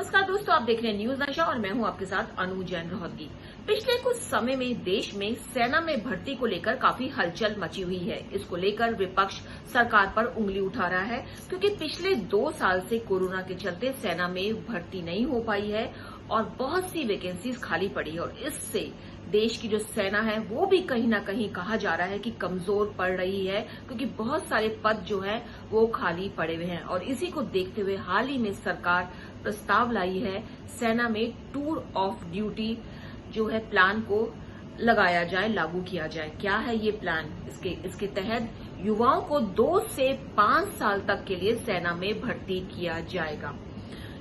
नमस्कार दोस्तों, आप देख रहे हैं न्यूज नशा और मैं हूं आपके साथ अनु जैन रोहतगी। पिछले कुछ समय में देश में सेना में भर्ती को लेकर काफी हलचल मची हुई है। इसको लेकर विपक्ष सरकार पर उंगली उठा रहा है क्योंकि पिछले 2 साल से कोरोना के चलते सेना में भर्ती नहीं हो पाई है और बहुत सी वैकेंसीज खाली पड़ी है और इससे देश की जो सेना है वो भी कहीं ना कहीं कहा जा रहा है कि कमजोर पड़ रही है क्योंकि बहुत सारे पद जो है वो खाली पड़े हुए हैं। और इसी को देखते हुए हाल ही में सरकार प्रस्ताव लाई है सेना में टूर ऑफ ड्यूटी जो है प्लान को लगाया जाए, लागू किया जाए। क्या है ये प्लान? इसके तहत युवाओं को 2 से 5 साल तक के लिए सेना में भर्ती किया जाएगा।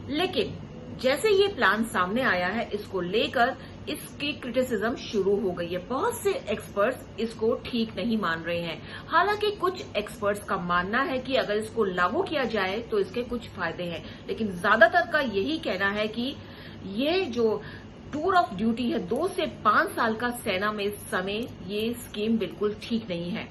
लेकिन जैसे ये प्लान सामने आया है, इसको लेकर इसकी क्रिटिसिज्म शुरू हो गई है। बहुत से एक्सपर्ट्स इसको ठीक नहीं मान रहे हैं। हालांकि कुछ एक्सपर्ट्स का मानना है कि अगर इसको लागू किया जाए तो इसके कुछ फायदे हैं, लेकिन ज्यादातर का यही कहना है कि ये जो टूर ऑफ ड्यूटी है 2 से 5 साल का सेना में समय, ये स्कीम बिल्कुल ठीक नहीं है।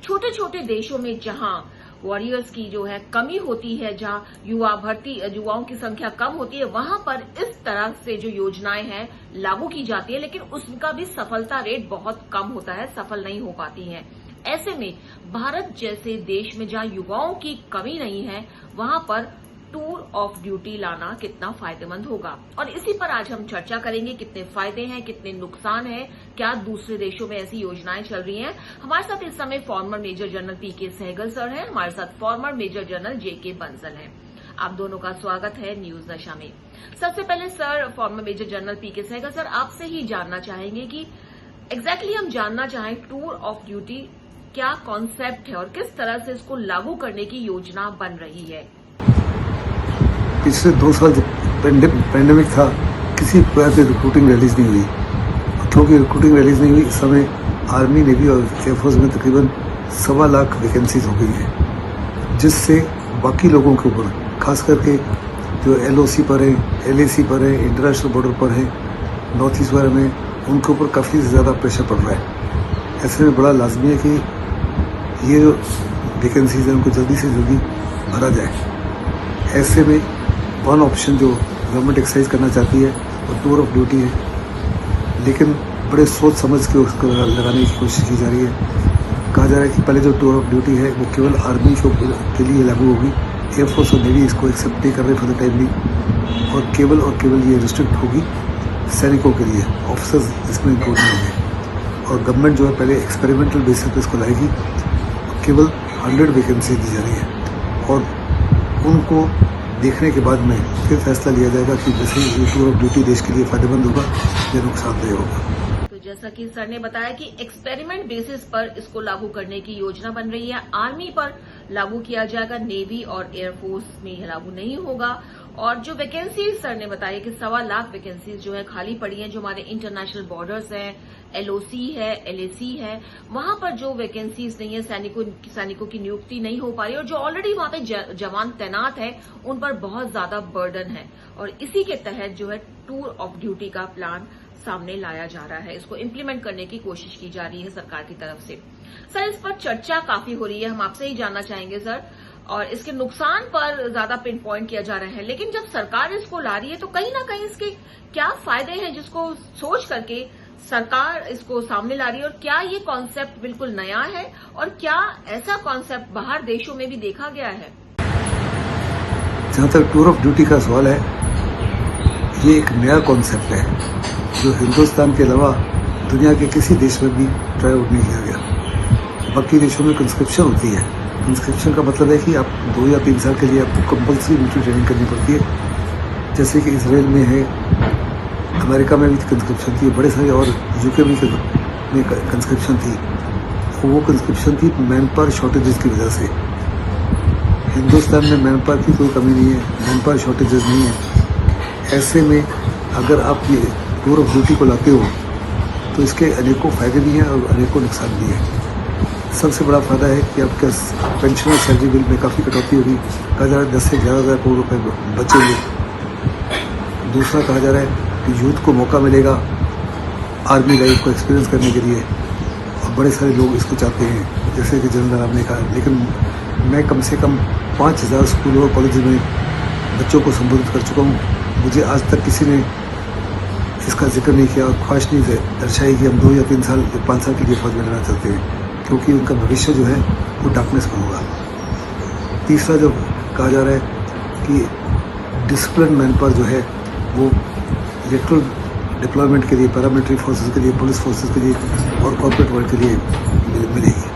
छोटे छोटे देशों में जहां वॉरियर्स की जो है कमी होती है, जहां युवाओं की संख्या कम होती है, वहां पर इस तरह से जो योजनाएं हैं लागू की जाती है, लेकिन उसका भी सफलता रेट बहुत कम होता है, सफल नहीं हो पाती है। ऐसे में भारत जैसे देश में जहां युवाओं की कमी नहीं है, वहां पर टूर ऑफ ड्यूटी लाना कितना फायदेमंद होगा। और इसी पर आज हम चर्चा करेंगे, कितने फायदे हैं, कितने नुकसान हैं, क्या दूसरे देशों में ऐसी योजनाएं चल रही हैं। हमारे साथ इस समय फॉर्मर मेजर जनरल पीके सहगल सर हैं, हमारे साथ फॉर्मर मेजर जनरल जेके बंसल हैं। आप दोनों का स्वागत है न्यूज नशा में। सबसे पहले सर, फॉर्मर मेजर जनरल पीके सहगल सर, आपसे ही जानना चाहेंगे कि एग्जैक्टली हम जानना चाहें टूर ऑफ ड्यूटी क्या कॉन्सेप्ट है और किस तरह से इसको लागू करने की योजना बन रही है। पिछले 2 साल जब पैंडेमिक था, किसी प्रकार की रिक्रूटिंग रिलीज नहीं हुई। क्योंकि रिक्रूटिंग रिलीज नहीं हुई, इस समय आर्मी, नेवी और एयरफोर्स में तकरीबन 1.25 लाख वैकेंसीज हो गई है, जिससे बाकी लोगों के ऊपर, खास करके जो LOC पर है, LAC पर है, इंटरनेशनल बॉर्डर पर है, नॉर्थ ईस्ट वगैरह में, उनके ऊपर काफ़ी ज़्यादा प्रेशर पड़ रहा है। ऐसे में बड़ा लाजमी है कि ये जो वैकेंसीज हैं उनको जल्दी से जल्दी भरा जाए। ऐसे में वन ऑप्शन जो गवर्नमेंट एक्सरसाइज करना चाहती है वो टूर ऑफ ड्यूटी है, लेकिन बड़े सोच समझ के उसको लगाने की कोशिश की जा रही है। कहा जा रहा है कि पहले जो टूर ऑफ ड्यूटी है वो केवल आर्मी के लिए लागू होगी, एयरफोर्स और नेवी इसको एक्सेप्ट नहीं कर रहे फॉर द टाइम भी, और केवल ये रिस्ट्रिक्ट होगी सैनिकों के लिए, ऑफिसर्स इसमें इंक्लूड नहीं होंगे। और गवर्नमेंट जो है पहले एक्सपेरिमेंटल बेसिस पर इसको लाएगी, केवल 100 वैकेंसी दी जा रही है और उनको देखने के बाद में फिर फैसला लिया जाएगा कि जैसे ये टूर ऑफ ड्यूटी देश के लिए फायदेमंद होगा या नुकसानदेह होगा। तो जैसा कि सर ने बताया कि एक्सपेरिमेंट बेसिस पर इसको लागू करने की योजना बन रही है। आर्मी पर लागू किया जाएगा, नेवी और एयरफोर्स में यह लागू नहीं होगा। और जो वैकेंसीज सर ने बताया कि 1.25 लाख वैकेंसीज जो है खाली पड़ी हैं, जो हमारे इंटरनेशनल बॉर्डर्स हैं, LOC है, LAC है, वहां पर जो वैकेंसीज नहीं है, सैनिकों की नियुक्ति नहीं हो पा रही और जो ऑलरेडी वहां पे जवान तैनात है उन पर बहुत ज्यादा बर्डन है। और इसी के तहत जो है टूर ऑफ ड्यूटी का प्लान सामने लाया जा रहा है, इसको इम्प्लीमेंट करने की कोशिश की जा रही है सरकार की तरफ से। सर, इस पर चर्चा काफी हो रही है, हम आपसे ही जानना चाहेंगे सर, और इसके नुकसान पर ज्यादा पिन पॉइंट किया जा रहा है। लेकिन जब सरकार इसको ला रही है तो कहीं ना कहीं इसके क्या फायदे हैं जिसको सोच करके सरकार इसको सामने ला रही है, और क्या ये कॉन्सेप्ट बिल्कुल नया है और क्या ऐसा कॉन्सेप्ट बाहर देशों में भी देखा गया है? जहाँ तक टूर ऑफ ड्यूटी का सवाल है, ये एक नया कॉन्सेप्ट है जो हिंदुस्तान के अलावा दुनिया के किसी देश में भी ट्राई आउट नहीं किया गया। बाकी देशों में कंस्क्रिप्शन होती है। कंस्क्रिप्शन का मतलब है कि आप 2 या 3 साल के लिए आपको कंपल्सरी मिलिट्री ट्रेनिंग करनी पड़ती है, जैसे कि इसराइल में है, अमेरिका में भी कंस्क्रिप्शन थी, बड़े सारे और UK में कंस्क्रिप्शन थी। वो कंस्क्रिप्शन थी मैन पावर शॉर्टेजेस की वजह से। हिंदुस्तान में मैन पावर की कोई कमी नहीं है, मैन पावर शॉर्टेजेस नहीं है। ऐसे में अगर आप ये टूर ऑफ ड्यूटी को लाते हो तो इसके अनेकों फायदे भी हैं और अनेकों नुकसान भी हैं। सबसे बड़ा फायदा है कि आपका पेंशन और सैलरी बिल में काफ़ी कटौती होगी। कहा जा रहा है 10 से 11,000 करोड़ रुपए बचेंगे। दूसरा कहा जा रहा है कि यूथ को मौका मिलेगा आर्मी लाइफ को एक्सपीरियंस करने के लिए, और बड़े सारे लोग इसको चाहते हैं, जैसे कि जनरल आपने कहा। लेकिन मैं कम से कम 5,000 स्कूलों और कॉलेज में बच्चों को संबोधित कर चुका हूँ, मुझे आज तक किसी ने इसका जिक्र नहीं किया और ख्वाहिश नहीं दर्शाई कि हम 2 या 3 साल या 5 साल के लिए फौज में रहना चाहते हैं, क्योंकि उनका भविष्य जो है वो डार्कनेस में होगा। तीसरा जो कहा जा रहा है कि डिसिप्लिन मैन पावर जो है वो इलेक्ट्रल डिप्लॉयमेंट के लिए, पैरामिलिट्री फोर्सेस के लिए, पुलिस फोर्सेस के लिए और कॉर्पोरेट वर्ल्ड के लिए मिलेगी।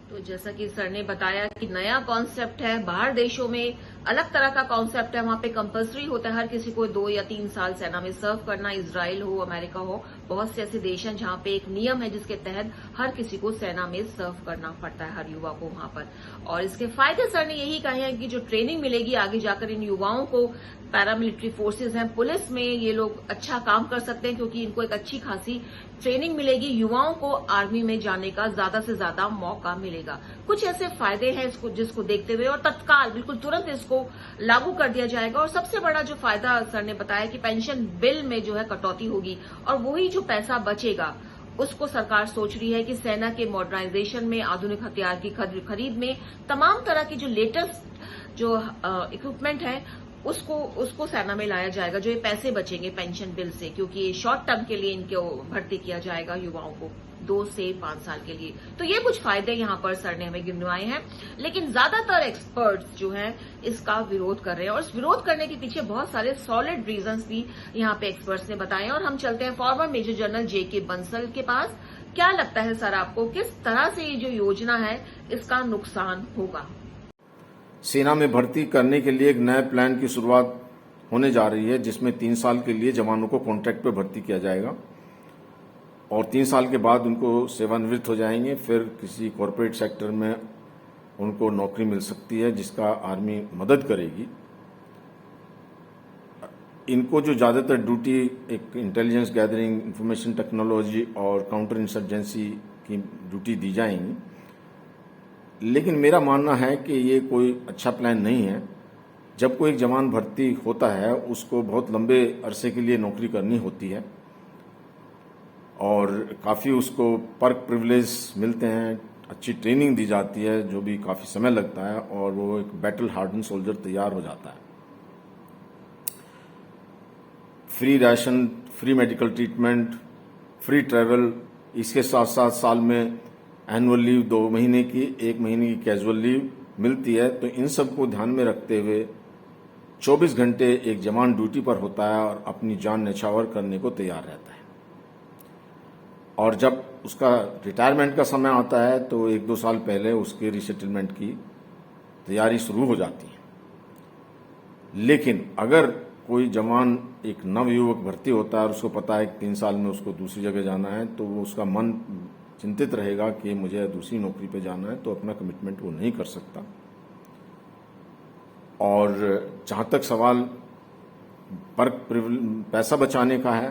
तो जैसा कि सर ने बताया कि नया कॉन्सेप्ट है, बाहर देशों में अलग तरह का कॉन्सेप्ट है, वहां पे कंपलसरी होता है हर किसी को 2 या 3 साल सेना में सर्व करना। इजराइल हो, अमेरिका हो, बहुत से ऐसे देश हैं जहां पे एक नियम है जिसके तहत हर किसी को सेना में सर्व करना पड़ता है, हर युवा को वहां पर। और इसके फायदे सर ने यही कहे हैं कि जो ट्रेनिंग मिलेगी आगे जाकर इन युवाओं को, पैरामिलिट्री फोर्सेज हैं, पुलिस में ये लोग अच्छा काम कर सकते हैं क्योंकि इनको एक अच्छी खासी ट्रेनिंग मिलेगी। युवाओं को आर्मी में जाने का ज्यादा से ज्यादा मौका मिलेगा। कुछ ऐसे फायदे हैं इसको जिसको देखते हुए और तत्काल बिल्कुल तुरंत इसको लागू कर दिया जाएगा। और सबसे बड़ा जो फायदा सर ने बताया कि पेंशन बिल में जो है कटौती होगी और वही जो पैसा बचेगा उसको सरकार सोच रही है कि सेना के मॉडर्नाइजेशन में, आधुनिक हथियार की खरीद में, तमाम तरह की जो लेटेस्ट जो इक्विपमेंट है उसको सेना में लाया जाएगा। जो ये पैसे बचेंगे पेंशन बिल से, क्योंकि ये शॉर्ट टर्म के लिए इनको भर्ती किया जाएगा युवाओं को 2 से 5 साल के लिए। तो ये कुछ फायदे यहां पर सर ने हमें गिनवाए हैं, लेकिन ज्यादातर एक्सपर्ट्स जो हैं इसका विरोध कर रहे हैं और इस विरोध करने के पीछे बहुत सारे सॉलिड रीजंस भी यहां पे एक्सपर्ट्स ने बताए। और हम चलते हैं farmer major general J.K. Bansal के पास। क्या लगता है सर आपको, किस तरह से ये जो योजना है इसका नुकसान होगा? सेना में भर्ती करने के लिए एक नए प्लान की शुरुआत होने जा रही है, जिसमें 3 साल के लिए जवानों को कॉन्ट्रैक्ट पे भर्ती किया जाएगा और 3 साल के बाद उनको सेवानिवृत्त हो जाएंगे। फिर किसी कॉरपोरेट सेक्टर में उनको नौकरी मिल सकती है जिसका आर्मी मदद करेगी। इनको जो ज़्यादातर ड्यूटी एक इंटेलिजेंस गैदरिंग, इंफॉर्मेशन टेक्नोलॉजी और काउंटर इंसर्जेंसी की ड्यूटी दी जाएंगी। लेकिन मेरा मानना है कि ये कोई अच्छा प्लान नहीं है। जब कोई एक जवान भर्ती होता है उसको बहुत लंबे अरसे के लिए नौकरी करनी होती है और काफ़ी उसको पर्क प्रिविलेज मिलते हैं, अच्छी ट्रेनिंग दी जाती है जो भी काफ़ी समय लगता है और वो एक बैटल हार्डन सोल्जर तैयार हो जाता है। Free ration, free medical treatment, free travel, इसके साथ साथ साल में एनुअल लीव 2 महीने की, 1 महीने की कैजुअल लीव मिलती है। तो इन सब को ध्यान में रखते हुए 24 घंटे एक जवान ड्यूटी पर होता है और अपनी जान न्यौछावर करने को तैयार रहता है। और जब उसका रिटायरमेंट का समय आता है तो 1-2 साल पहले उसके रिसेटलमेंट की तैयारी शुरू हो जाती है। लेकिन अगर कोई जवान एक नवयुवक भर्ती होता है और उसको पता है कि 3 साल में उसको दूसरी जगह जाना है, तो वो उसका मन चिंतित रहेगा कि मुझे दूसरी नौकरी पे जाना है, तो अपना कमिटमेंट वो नहीं कर सकता। और जहाँ तक सवाल पैसा बचाने का है,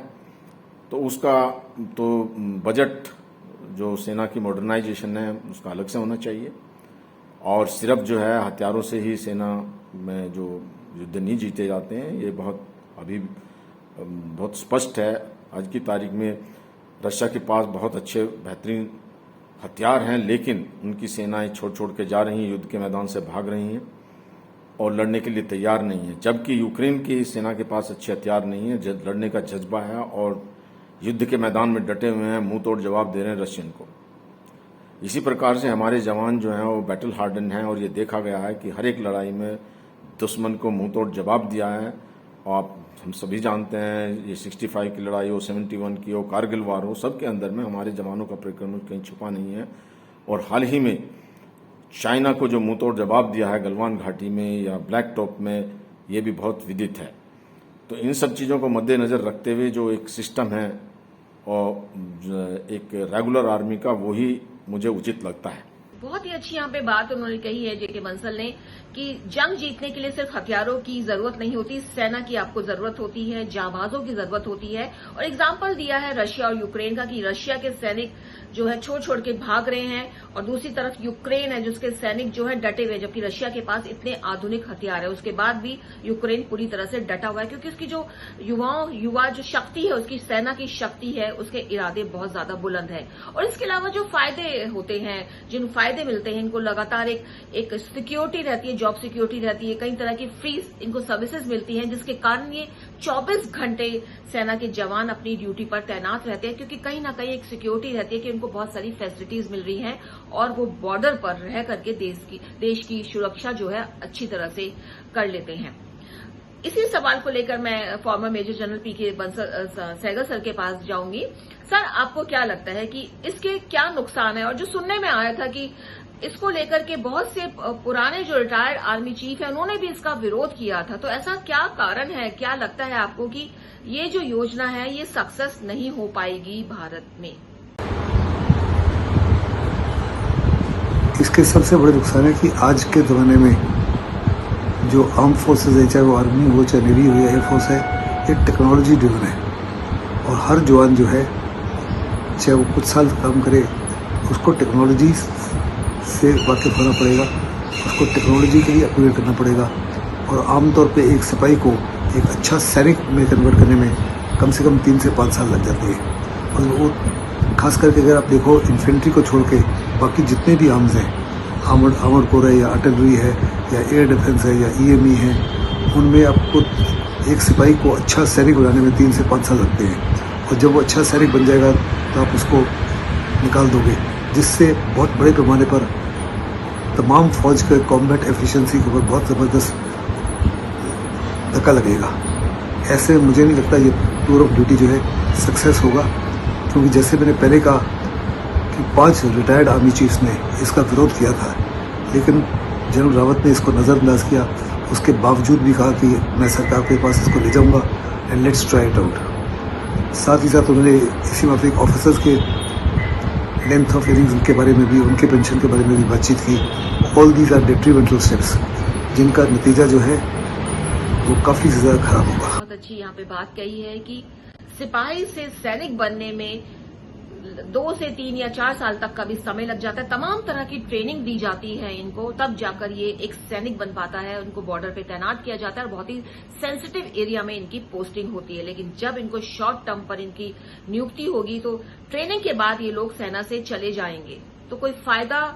तो उसका तो बजट जो सेना की मॉडर्नाइजेशन है उसका अलग से होना चाहिए। और सिर्फ जो है हथियारों से ही सेना में जो युद्ध नहीं जीते जाते हैं, ये बहुत स्पष्ट है। आज की तारीख में रशिया के पास बहुत अच्छे बेहतरीन हथियार हैं, लेकिन उनकी सेनाएं छोड़ के जा रही हैं, युद्ध के मैदान से भाग रही हैं और लड़ने के लिए तैयार नहीं है। जबकि यूक्रेन की सेना के पास अच्छे हथियार नहीं है, लड़ने का जज्बा है और युद्ध के मैदान में डटे हुए हैं, मुंह तोड़ जवाब दे रहे हैं रशियन को। इसी प्रकार से हमारे जवान जो हैं वो बैटल हार्डन हैं और ये देखा गया है कि हर एक लड़ाई में दुश्मन को मुंह तोड़ जवाब दिया है। और हम सभी जानते हैं, ये 65 की लड़ाई हो, 71 की हो, कारगिल वार हो, सबके अंदर में हमारे जवानों का परिक्रम कहीं छुपा नहीं है। और हाल ही में चाइना को जो मुंह तोड़ जवाब दिया है गलवान घाटी में या ब्लैक टॉप में, ये भी बहुत विदित है। तो इन सब चीज़ों को मद्देनजर रखते हुए जो एक सिस्टम है और एक रेगुलर आर्मी का, वही मुझे उचित लगता है। बहुत ही अच्छी यहाँ पे बात उन्होंने कही है J.K. बंसल ने कि जंग जीतने के लिए सिर्फ हथियारों की जरूरत नहीं होती, सेना की आपको जरूरत होती है, जांबाजों की जरूरत होती है। और एग्जाम्पल दिया है रशिया और यूक्रेन का कि रशिया के सैनिक जो है छोड़ के भाग रहे हैं और दूसरी तरफ यूक्रेन है जिसके सैनिक जो है डटे हुए, जबकि रशिया के पास इतने आधुनिक हथियार है, उसके बाद भी यूक्रेन पूरी तरह से डटा हुआ है क्योंकि उसकी जो युवा जो शक्ति है, उसकी सेना की शक्ति है, उसके इरादे बहुत ज्यादा बुलंद है। और इसके अलावा जो फायदे होते हैं, जिन फायदे मिलते हैं, इनको लगातार एक सिक्योरिटी रहती है, जॉब सिक्योरिटी रहती है, कई तरह की फ्री इनको सर्विसेज मिलती हैं, जिसके कारण ये 24 घंटे सेना के जवान अपनी ड्यूटी पर तैनात रहते हैं, क्योंकि कहीं ना कहीं एक सिक्योरिटी रहती है कि उनको बहुत सारी फैसिलिटीज मिल रही हैं और वो बॉर्डर पर रह करके देश की सुरक्षा जो है अच्छी तरह से कर लेते हैं। इसी सवाल को लेकर मैं फॉर्मर मेजर जनरल पीके सहगल सर के पास जाऊंगी। सर, आपको क्या लगता है कि इसके क्या नुकसान है? और जो सुनने में आया था कि इसको लेकर के बहुत से पुराने जो रिटायर्ड आर्मी चीफ है उन्होंने भी इसका विरोध किया था, तो ऐसा क्या कारण है, क्या लगता है आपको कि ये जो योजना है ये सक्सेस नहीं हो पाएगी भारत में? इसके सबसे बड़े नुकसान है कि आज के जमाने में जो आर्म फोर्सेज है, चाहे वो आर्मी हो, चाहे नेवी हो या एयरफोर्स है, ये टेक्नोलॉजी ड्रिवन है। और हर जवान जो है, चाहे वो कुछ साल काम करे, उसको टेक्नोलॉजी से वाकिफ होना पड़ेगा, उसको टेक्नोलॉजी के लिए अपग्रेड करना पड़ेगा। और आमतौर पे एक सिपाही को एक अच्छा सैनिक में कन्वर्ट करने में कम से कम 3 से 5 साल लग जाते हैं। और वो खास करके अगर आप देखो, इन्फेंट्री को छोड़ के बाकी जितने भी आर्म्स हैं, आर्मर्ड कोर है या आर्टिलरी है या एयर डिफेंस है या ईएमई है, उनमें आपको एक सिपाही को अच्छा सैनिक बनाने में 3 से 5 साल लगते हैं। और जब वो अच्छा सैनिक बन जाएगा तो आप उसको निकाल दोगे, जिससे बहुत बड़े पैमाने पर तमाम फौज के कॉम्बैट एफिशिएंसी के ऊपर बहुत ज़बरदस्त धक्का लगेगा। ऐसे मुझे नहीं लगता ये टूर ऑफ ड्यूटी जो है सक्सेस होगा, क्योंकि जैसे मैंने पहले कहा कि 5 रिटायर्ड आर्मी चीफ्स ने इसका विरोध किया था, लेकिन जनरल रावत ने इसको नज़रअंदाज किया। उसके बावजूद भी कहा कि मैं सरकार के पास इसको ले जाऊंगा and let's try it out. साथ ही साथ उन्होंने इसी माफिक ऑफिसर्स के लेंथ ऑफ इनिंग्स के बारे में भी, उनके पेंशन के बारे में भी बातचीत की। All these are detrimental steps, जिनका नतीजा जो है वो काफ़ी ज़्यादा खराब होगा। बहुत अच्छी यहाँ पे बात कही है कि सिपाही से सैनिक बनने में 2 से 3 या 4 साल तक का भी समय लग जाता है। तमाम तरह की ट्रेनिंग दी जाती है इनको, तब जाकर ये एक सैनिक बन पाता है। उनको बॉर्डर पे तैनात किया जाता है और बहुत ही सेंसिटिव एरिया में इनकी पोस्टिंग होती है। लेकिन जब इनको शॉर्ट टर्म पर इनकी नियुक्ति होगी तो ट्रेनिंग के बाद ये लोग सेना से चले जाएंगे, तो कोई फायदा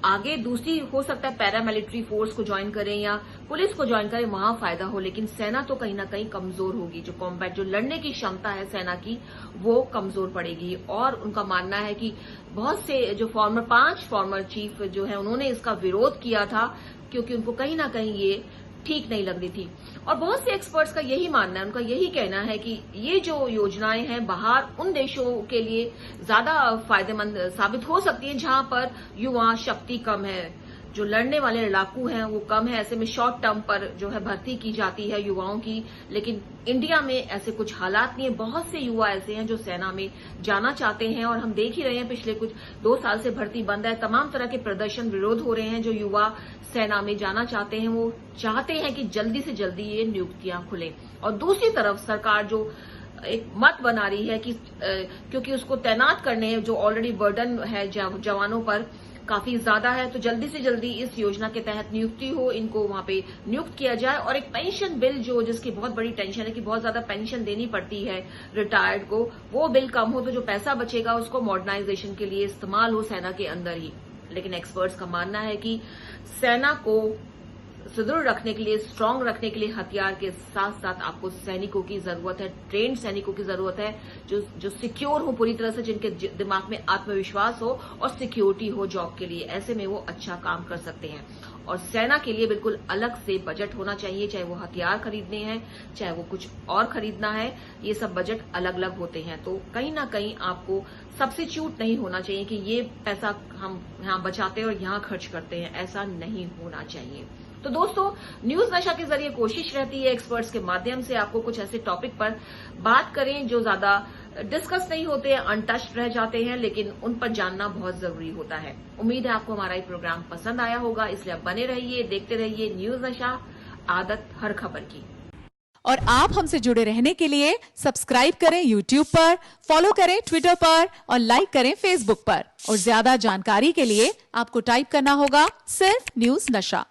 आगे दूसरी हो सकता है पैरामिलिट्री फोर्स को ज्वाइन करें या पुलिस को ज्वाइन करें, वहां फायदा हो, लेकिन सेना तो कहीं ना कहीं कमजोर होगी। जो कॉम्बैट, जो लड़ने की क्षमता है सेना की, वो कमजोर पड़ेगी। और उनका मानना है कि बहुत से जो 5 फॉर्मर चीफ जो है उन्होंने इसका विरोध किया था, क्योंकि उनको कहीं ना कहीं ये ठीक नहीं लग रही थी। और बहुत से एक्सपर्ट्स का यही मानना है, उनका यही कहना है कि ये जो योजनाएं हैं बाहर उन देशों के लिए ज्यादा फायदेमंद साबित हो सकती हैं जहां पर युवा शक्ति कम है, जो लड़ने वाले लड़ाकू हैं वो कम है। ऐसे में शॉर्ट टर्म पर जो है भर्ती की जाती है युवाओं की, लेकिन इंडिया में ऐसे कुछ हालात नहीं है। बहुत से युवा ऐसे हैं जो सेना में जाना चाहते हैं और हम देख ही रहे हैं पिछले कुछ 2 साल से भर्ती बंद है। तमाम तरह के प्रदर्शन, विरोध हो रहे हैं। जो युवा सेना में जाना चाहते हैं वो चाहते हैं कि जल्दी से जल्दी ये नियुक्तियां खुलें। और दूसरी तरफ सरकार जो एक मत बना रही है कि क्योंकि उसको तैनात करने जो ऑलरेडी बर्डन है जवानों पर काफी ज्यादा है, तो जल्दी से जल्दी इस योजना के तहत नियुक्ति हो, इनको वहां पे नियुक्त किया जाए। और एक पेंशन बिल जो जिसकी बहुत बड़ी टेंशन है कि बहुत ज्यादा पेंशन देनी पड़ती है रिटायर्ड को, वो बिल कम हो तो जो पैसा बचेगा उसको मॉडर्नाइजेशन के लिए इस्तेमाल हो सेना के अंदर ही। लेकिन एक्सपर्ट्स का मानना है कि सेना को सुदृढ़ रखने के लिए, स्ट्रांग रखने के लिए हथियार के साथ साथ आपको सैनिकों की जरूरत है, ट्रेन्ड सैनिकों की जरूरत है, जो सिक्योर हो पूरी तरह से, जिनके दिमाग में आत्मविश्वास हो और सिक्योरिटी हो जॉब के लिए। ऐसे में वो अच्छा काम कर सकते हैं। और सेना के लिए बिल्कुल अलग से बजट होना चाहिए, चाहे वो हथियार खरीदने हैं, चाहे वो कुछ और खरीदना है, ये सब बजट अलग अलग होते हैं। तो कहीं ना कहीं आपको सब्स्टिट्यूट नहीं होना चाहिए कि ये पैसा हम यहां बचाते हैं और यहां खर्च करते हैं, ऐसा नहीं होना चाहिए। तो दोस्तों, न्यूज नशा के जरिए कोशिश रहती है एक्सपर्ट्स के माध्यम से आपको कुछ ऐसे टॉपिक पर बात करें जो ज्यादा डिस्कस नहीं होते हैं, अनटच्ड रह जाते हैं, लेकिन उन पर जानना बहुत जरूरी होता है। उम्मीद है आपको हमारा ये प्रोग्राम पसंद आया होगा, इसलिए आप बने रहिए, देखते रहिए न्यूज नशा, आदत हर खबर की। और आप हमसे जुड़े रहने के लिए सब्सक्राइब करें YouTube पर, फॉलो करें Twitter पर और लाइक करें Facebook पर। और ज्यादा जानकारी के लिए आपको टाइप करना होगा सिर्फ न्यूज नशा।